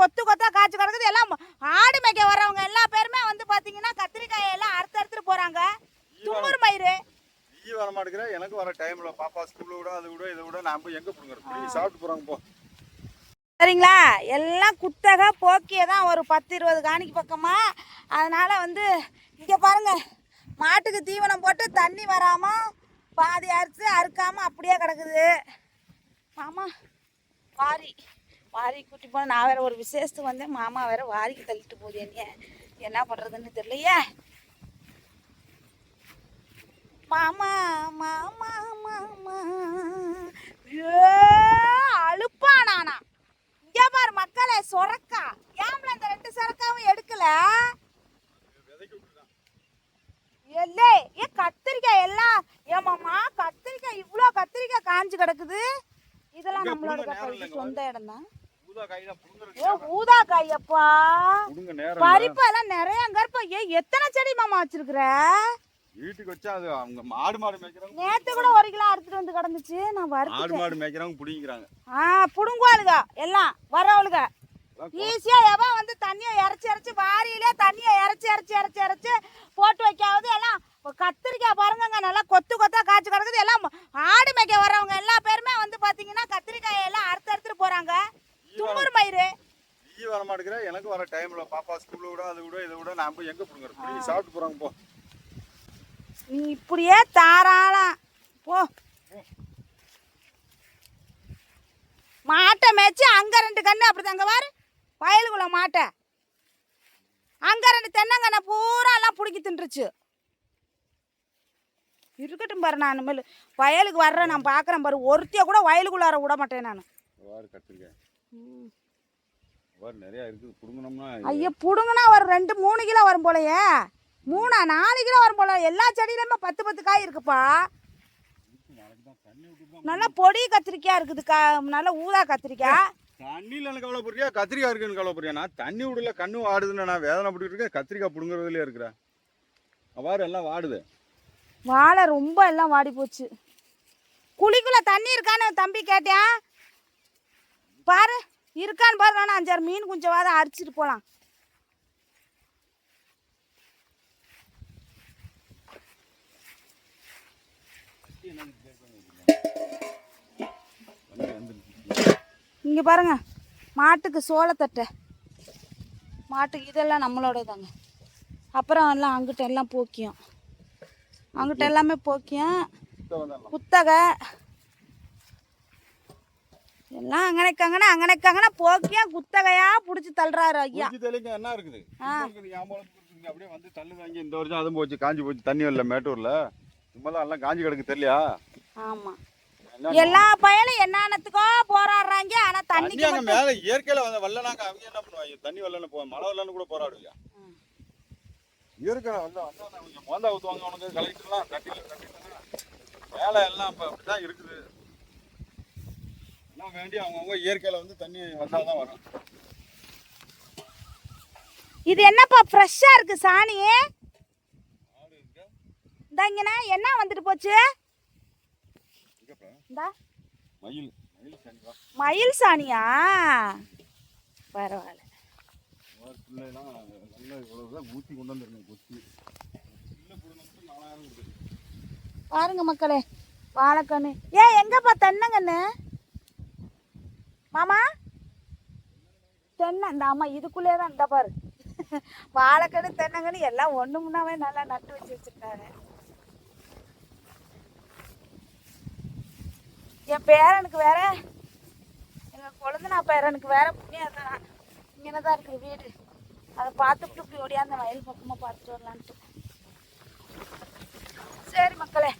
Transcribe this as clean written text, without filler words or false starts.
கொத்து கொத்தா காய்ச்சி கிடக்குது. எல்லாம் ஆடு மேய்க்க வர்றவங்க எல்லா பேருமே வந்து பாத்தீங்கன்னா கத்திரிக்காயெல்லாம் அறுத்து போறாங்க. தும்முறு மயிறு நீ வர மாட்டேங்கிற. எனக்கு வர டைம்ல பாப்பா ஸ்கூல்ல விட அது விட இதை விட நான் போய் எங்க போடுங்க சாப்பிட்டு போறாங்க போ. சரிங்களா, எல்லாம் குத்தகை போக்கிய தான் ஒரு 10-20 காணிக்கு பக்கமா. அதனால வந்து இங்கே பாருங்க, மாட்டுக்கு தீவனம் போட்டு தண்ணி வராமல் பாதி அறுத்து அறுக்காமல் அப்படியே கிடக்குது. மாமா வாரி வாரி கூட்டி போன. நான் வேற ஒரு விசேஷத்துக்கு வந்தேன், மாமா வேற வாரிக்கு தள்ளிட்டு போகுது. என்ன பண்ணுறதுன்னு தெரியலையே. மாமா மாமா மாமா அழுப்பா நானா. இங்கே பாரு மக்களே, சொரக்கா ஏம்ல இந்த 2 சொரக்காவும் எடுக்கல. எல்லே ஏன் கத்திரிக்காய் எல்லாம் ஏமாமா, கத்திரிக்காய் இவ்வளோ கத்திரிக்காய் காஞ்சு கிடக்குது. இதெல்லாம் நம்மளோட சொந்த இடம் தான். ஊதா காயப்பா, பறிப்பு எல்லாம் நிறைய அங்க இருப்ப. எத்தனை செடி மாமா வச்சிருக்கிற? வீட்டுக்கு வச்சா அது அவங்க மாடு மேய்க்கிறவங்க. நேத்து கூட 1 கிலோ எடுத்துட்டு வந்து கிடந்துச்சு. நான் மாடு மேய்க்கிறவங்க புடிங்கிறாங்க. புடுங்குவாளுங்க எல்லாம் வரவளுங்க. ஈஸியா எவன் வந்து தண்ணியை இறச்சி வாரியிலே தண்ணியை இறச்சி போட்டு வைக்காவது. எல்லாம் கத்திரிக்காய் பாருங்க, நல்லா கொத்து கொத்தா காய்ச்சி கிடக்குது. எல்லாம் ஆடு மேய்க்க வர்றவங்க எல்லா பேருமே வந்து பாத்தீங்கன்னா கத்திரிக்காயெல்லாம் அறுத்து போறாங்க. தும்முறு மயிறு நீ வர மாட்டேங்கிற. எனக்கு வர டைம்ல பாப்பா ஸ்கூல்ல விட அது விட இதை விட நான் போய் எங்க போடுங்க சாப்பிட்டு போறாங்க போ. நீ இப்படியே தாராளம் போ. மாட்டை மேய்ச்சி அங்க 2 கண்ணு அப்படிதாங்க பாரு வயலுக்குள்ள மாட்டை. அங்க 2 தென்னங்கண்ணை பூரா எல்லாம் பிடிக்கி தின்றுச்சு. இருக்கட்டும் பாரு, நான் இனிமேல் வயலுக்கு வர்றேன், நான் பார்க்குறேன் பாரு. ஒருத்திய கூட வயலுக்குள்ளார விட மாட்டேன் நான். நிறைய இருக்குது புடுங்கணும்னா. ஐயா புடுங்கினா ஒரு 2-3 கிலோ வரும் போலயே. 3-4 கிலோ வரும் போல. எல்லா செடியிலுமே 10 காய் இருக்குப்பா. நல்லா பொடி கத்திரிக்காய் இருக்குதுக்கா, நல்லா ஊதா கத்திரிக்காய். தண்ணியில் எனக்கு கவலைப்படுறியா, கத்திரிக்காய் இருக்குன்னு கவலைப்படுறியா? நான் தண்ணி விடல, கண்ணு வாடுதுன்னு நான் வேதனை பட்டுக்கிட்டு இருக்கேன். கத்திரிக்காய் பிடுங்குறதுலேயே இருக்கிறேன். அவ்வாறு எல்லாம் வாடுது. வாழை ரொம்ப எல்லாம் வாடி போச்சு. குழிக்குள்ள தண்ணி இருக்கான்னு தம்பி கேட்டேன், பாரு இருக்கான்னு பாரு. நான் 5-6 மீன் குஞ்சவாத அரிச்சிட்டு போகலாம். இங்கே பாருங்க, மாட்டுக்கு சோளத்தட்டை, மாட்டுக்கு இதெல்லாம் நம்மளோட தாங்க. அப்புறம் எல்லாம் அங்கிட்ட எல்லாம் போக்கியம், அங்கிட்ட எல்லாமே போக்கியம் குத்தகை எல்லாம் அங்கனைக்காங்கன்னா போக்கியம் குத்தகையா பிடிச்சி தள்ளுறாரு ஐயா. என்ன இருக்குது அப்படியே வந்து தள்ளு வாங்கி இந்த வருஷம் அதுவும் போச்சு, காஞ்சி போச்சு. தண்ணி வரல மேட்டூர்ல, சும்மாதான் எல்லாம் காஞ்சி கிடக்கு தெரியலையா? ஆமா, எல்லா பயலும் என்னத்துக்கோ போராடுறாங்க. ஆனா தண்ணி அங்க மேல இயற்கையில வரலனாங்க அவங்க என்ன பண்ணுவாங்க? தண்ணி வரலன்னு போ, மழை வரலன்னு கூட போராடுவியா? இயற்கை வந்தா அவங்க மோந்தா ஊத்துவாங்க. உனக்கு கலெக்டர்லாம் வேலை எல்லாம் இப்ப அப்படிதான் இருக்குது. என்ன வேண்டி அவங்கவுங்க இயற்கையில வந்து தண்ணி வந்தாதான் வரும். இது என்னப்பா ஃப்ரெஷ்ஷா இருக்கு சாணி? இந்தாங்கண்ணா என்ன வந்துட்டு போச்சு? மயில் சாணியா? பரவாயில்ல. பாருங்க மக்களே, வாழைக்கண்ணு. எங்கப்பா தென்னங்கண்ணு மாமா? தென்னை இந்த ஆமா இதுக்குள்ளே தான். இந்த பாரு வாழைக்கண்ணு தென்னங்கண்ணு எல்லாம் ஒண்ணு முன்னாவே நல்லா நட்டு வச்சிருக்காரு. என் பேரனுக்கு வேற, எங்கள் கொழுந்தனா பேரனுக்கு வேற புண்ணியம் தான். இங்கே தான் இருக்குது வீடு. அதை பார்த்துட்டு இப்படி ஓடியா அந்த வயல் பக்கமாக பார்த்துட்டு வரலான்ட்டு. சரி மக்களே.